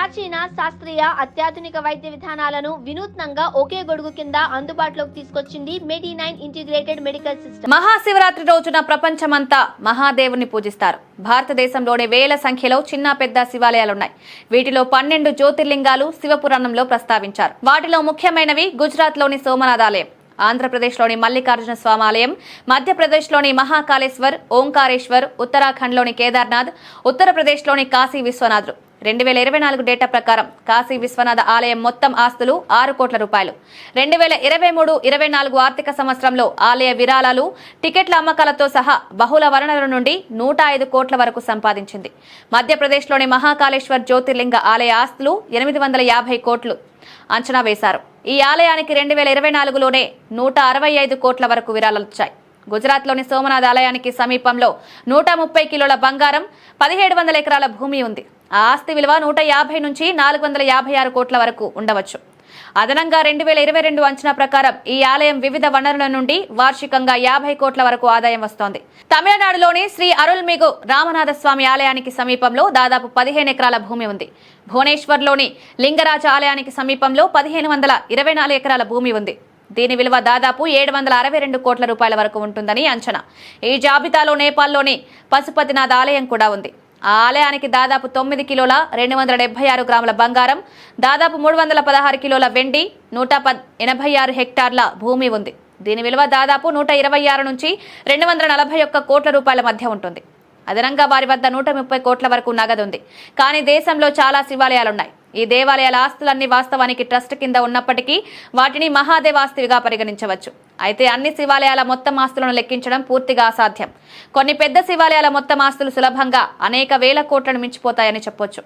ప్రాచీన శాస్త్రీయ అత్యాధునిక వైద్య విధానాలను వినూత్నంగా ఒకే గొడుగు కింద అందుబాటులోకి తీసుకొచ్చింది మెడి9 ఇంటిగ్రేటెడ్ మెడికల్ సిస్టమ్. మహాశివరాత్రి రోజున ప్రపంచమంతా మహాదేవుని పూజిస్తారు. భారతదేశంలోని వేల సంఖ్యలో చిన్న పెద్ద శివాలయాలున్నాయి. వీటిలో 12 జ్యోతిర్లింగాలు శివపురాణంలో ప్రస్తావించారు. వాటిలో ముఖ్యమైనవి గుజరాత్లోని సోమనాథ్ ఆలయం, ఆంధ్రప్రదేశ్లోని మల్లికార్జున స్వామి ఆలయం, మధ్యప్రదేశ్లోని మహాకాళేశ్వర్, ఓంకారేశ్వర్, ఉత్తరాఖండ్లోని కేదార్నాథ్, ఉత్తరప్రదేశ్లోని కాశీ విశ్వనాథులు. 2024 డేటా ప్రకారం కాశీ విశ్వనాథ ఆలయం మొత్తం ఆస్తులు 6 కోట్ల రూపాయలు. 2023-24 ఆర్థిక సంవత్సరంలో ఆలయ విరాళాలు, టికెట్ల అమ్మకాలతో సహా బహుళ వనరుల నుండి 105 కోట్ల వరకు సంపాదించింది. మధ్యప్రదేశ్లోని మహాకాళేశ్వర్ జ్యోతిర్లింగ ఆలయ ఆస్తులు 850 కోట్లు అంచనా వేశారు. ఈ ఆలయానికి 2024లోనే 165 కోట్ల వరకు విరాళాలొచ్చాయి. గుజరాత్లోని సోమనాథ్ ఆలయానికి సమీపంలో 130 కిలోల బంగారం, 1700 ఎకరాల భూమి ఉంది. ఆ ఆస్తి విలువ 150 నుంచి 456 కోట్ల వరకు ఉండవచ్చు. అదనంగా 2022 అంచనా ప్రకారం ఈ ఆలయం వివిధ వనరుల నుండి వార్షికంగా 50 కోట్ల వరకు ఆదాయం వస్తోంది. తమిళనాడులోని శ్రీ అరుల్మిగు రామనాథ స్వామి ఆలయానికి సమీపంలో దాదాపు 15 ఎకరాల భూమి ఉంది. భువనేశ్వర్లోని లింగరాజ ఆలయానికి సమీపంలో 1524 ఎకరాల భూమి ఉంది. దీని విలువ దాదాపు 762 కోట్ల రూపాయల వరకు ఉంటుందని అంచనా. ఈ జాబితాలో నేపాల్లోని పశుపతినాథ్ ఆలయం కూడా ఉంది. ఆ ఆలయానికి దాదాపు 9 కిలోల 276 గ్రాముల బంగారం, దాదాపు 316 కిలోల వెండి, 186 హెక్టార్ల భూమి ఉంది. దీని విలువ దాదాపు 126 నుంచి 241 కోట్ల రూపాయల మధ్య ఉంటుంది. అదనంగా వారి వద్ద 130 కోట్ల వరకు నగదు ఉంది. కానీ దేశంలో చాలా శివాలయాలున్నాయి. ఈ దేవాలయాల ఆస్తులన్నీ వాస్తవానికి ట్రస్ట్ కింద ఉన్నప్పటికీ వాటిని మహాదేవాస్తిగా పరిగణించవచ్చు. అయితే అన్ని శివాలయాల మొత్తం ఆస్తులను లెక్కించడం పూర్తిగా అసాధ్యం. కొన్ని పెద్ద శివాలయాల మొత్తం ఆస్తులు సులభంగా అనేక వేల కోట్లను మించిపోతాయని చెప్పొచ్చు.